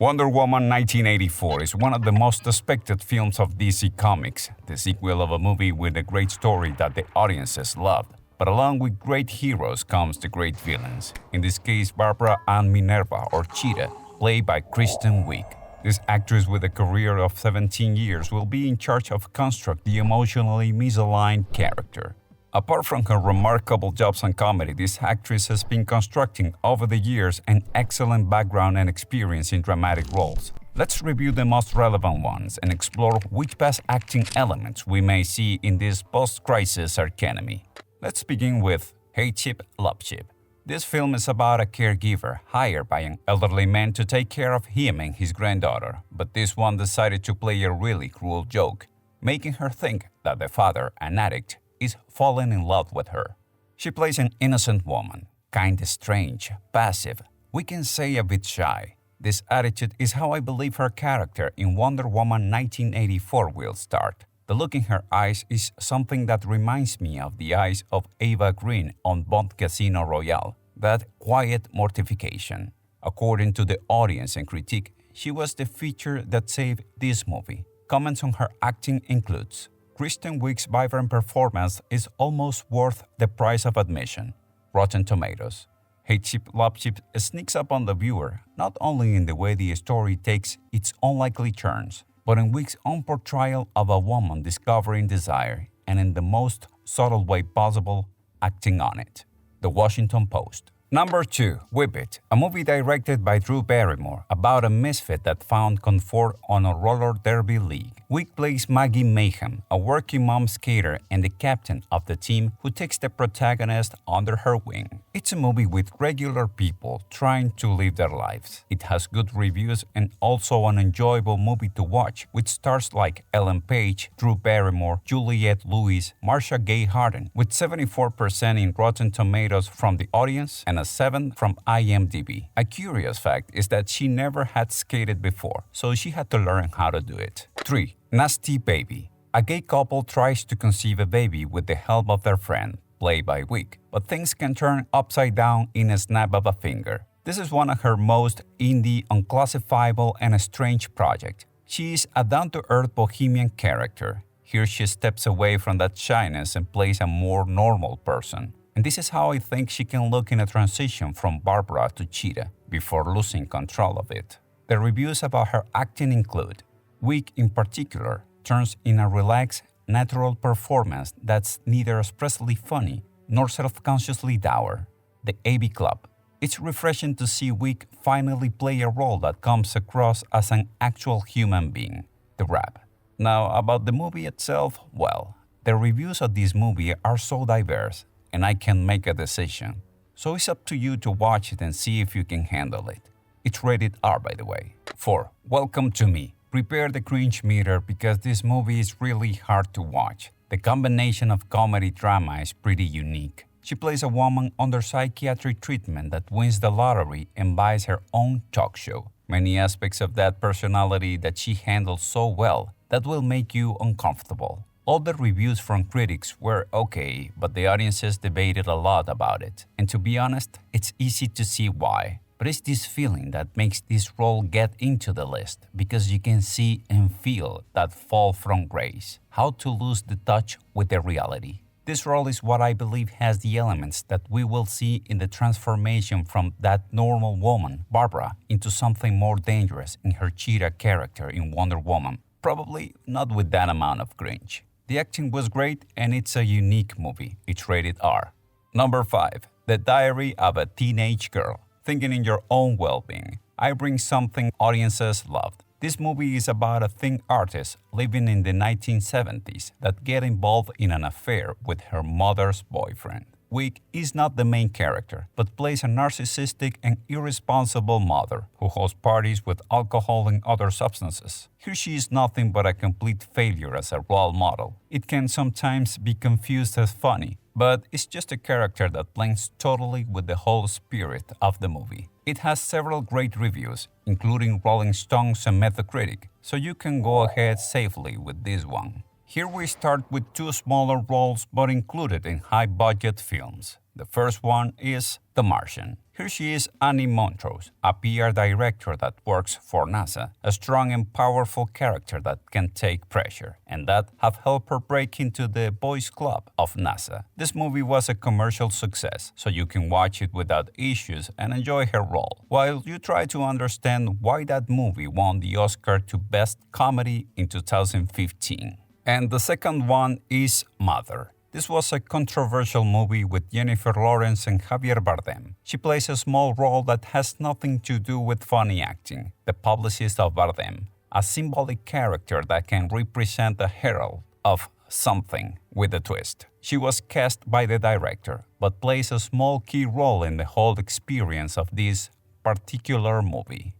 Wonder Woman 1984 is one of the most expected films of DC Comics, the sequel of a movie with a great story that the audiences loved. But along with great heroes comes the great villains, in this case Barbara Ann Minerva or Cheetah, played by Kristen Wiig. This actress with a career of 17 years will be in charge of construct the emotionally misaligned character. Apart from her remarkable jobs on comedy, this actress has been constructing over the years an excellent background and experience in dramatic roles. Let's review the most relevant ones and explore which best acting elements we may see in this post-crisis archenemy. Let's begin with Hate Ship, Love Ship. This film is about a caregiver hired by an elderly man to take care of him and his granddaughter, but this one decided to play a really cruel joke, making her think that the father, an addict, is falling in love with her. She plays an innocent woman, kinda strange, passive, we can say a bit shy. This attitude is how I believe her character in Wonder Woman 1984 will start. The look in her eyes is something that reminds me of the eyes of Ava Green on Bond Casino Royale, that quiet mortification. According to the audience and critique, she was the feature that saved this movie. Comments on her acting includes: Kristen Wiig's vibrant performance is almost worth the price of admission. Rotten Tomatoes. Hate Ship, Love Ship sneaks up on the viewer, not only in the way the story takes its unlikely turns, but in Wiig's own portrayal of a woman discovering desire, and in the most subtle way possible, acting on it. The Washington Post. Number 2. Whip It, a movie directed by Drew Barrymore about a misfit that found comfort on a roller derby league. Wiig plays Maggie Mayhem, a working mom skater and the captain of the team who takes the protagonist under her wing. It's a movie with regular people trying to live their lives. It has good reviews and also an enjoyable movie to watch with stars like Ellen Page, Drew Barrymore, Juliette Lewis, Marcia Gay Harden, with 74% in Rotten Tomatoes from the audience and a 7 from IMDb. A curious fact is that she never had skated before, so she had to learn how to do it. 3. Nasty Baby. A gay couple tries to conceive a baby with the help of their friend, played by Wiig, but things can turn upside down in a snap of a finger. This is one of her most indie, unclassifiable, and strange projects. She is a down-to-earth bohemian character. Here she steps away from that shyness and plays a more normal person. And this is how I think she can look in a transition from Barbara to Cheetah, before losing control of it. The reviews about her acting include: Wiig in particular turns in a relaxed, natural performance that's neither expressly funny nor self-consciously dour. The AV Club. It's refreshing to see Wiig finally play a role that comes across as an actual human being. The Wrap. Now, about the movie itself, well, the reviews of this movie are so diverse, and I can't make a decision. So it's up to you to watch it and see if you can handle it. It's rated R, by the way. 4. Welcome to Me. Prepare the cringe meter because this movie is really hard to watch. The combination of comedy drama is pretty unique. She plays a woman under psychiatric treatment that wins the lottery and buys her own talk show. Many aspects of that personality that she handles so well that will make you uncomfortable. All the reviews from critics were okay, but the audiences debated a lot about it. And to be honest, it's easy to see why. But it's this feeling that makes this role get into the list, because you can see and feel that fall from grace, how to lose the touch with the reality. This role is what I believe has the elements that we will see in the transformation from that normal woman, Barbara, into something more dangerous in her cheetah character in Wonder Woman. Probably not with that amount of cringe. The acting was great and it's a unique movie. It's rated R. Number 5. The Diary of a Teenage Girl. Thinking in your own well-being. I bring something audiences loved. This movie is about a teen artist living in the 1970s that get involved in an affair with her mother's boyfriend. Wiig is not the main character, but plays a narcissistic and irresponsible mother who hosts parties with alcohol and other substances. Here she is nothing but a complete failure as a role model. It can sometimes be confused as funny, but it's just a character that blends totally with the whole spirit of the movie. It has several great reviews, including Rolling Stones and Metacritic, so you can go ahead safely with this one. Here we start with 2 smaller roles but included in high-budget films. The first one is The Martian. Here she is Annie Montrose, a PR director that works for NASA, a strong and powerful character that can take pressure, and that have helped her break into the boys club of NASA. This movie was a commercial success, so you can watch it without issues and enjoy her role, while you try to understand why that movie won the Oscar to Best Comedy in 2015. And the second one is Mother. This was a controversial movie with Jennifer Lawrence and Javier Bardem. She plays a small role that has nothing to do with funny acting, the publicist of Bardem, a symbolic character that can represent the herald of something with a twist. She was cast by the director, but plays a small key role in the whole experience of this particular movie.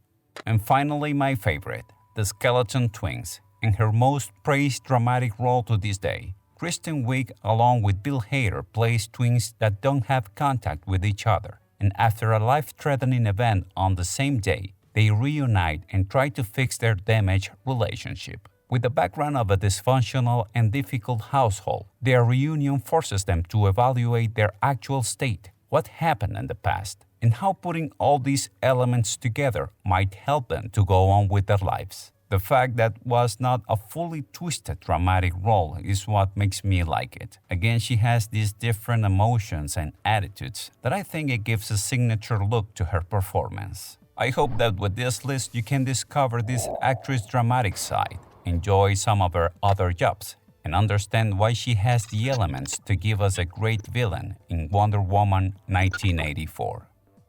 And finally, my favorite, The Skeleton Twins, in her most praised dramatic role to this day. Kristen Wiig, along with Bill Hader, plays twins that don't have contact with each other, and after a life-threatening event on the same day, they reunite and try to fix their damaged relationship. With the background of a dysfunctional and difficult household, their reunion forces them to evaluate their actual state, what happened in the past, and how putting all these elements together might help them to go on with their lives. The fact that was not a fully twisted dramatic role is what makes me like it. Again, she has these different emotions and attitudes that I think it gives a signature look to her performance. I hope that with this list you can discover this actress' dramatic side, enjoy some of her other jobs, and understand why she has the elements to give us a great villain in Wonder Woman 1984.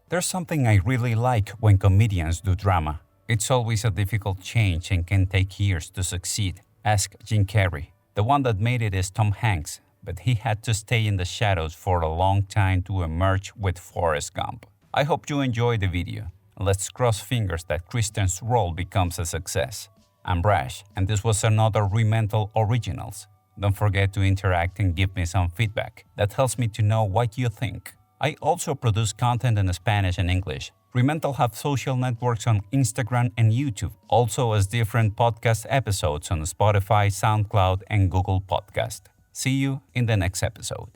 There's something I really like when comedians do drama. It's always a difficult change and can take years to succeed. Ask Jim Carrey. The one that made it is Tom Hanks, but he had to stay in the shadows for a long time to emerge with Forrest Gump. I hope you enjoyed the video. Let's cross fingers that Kristen's role becomes a success. I'm Rash, and this was another re.mental Originals. Don't forget to interact and give me some feedback. That helps me to know what you think. I also produce content in Spanish and English. re.mental have social networks on Instagram and YouTube, also as different podcast episodes on Spotify, SoundCloud, and Google Podcast. See you in the next episode.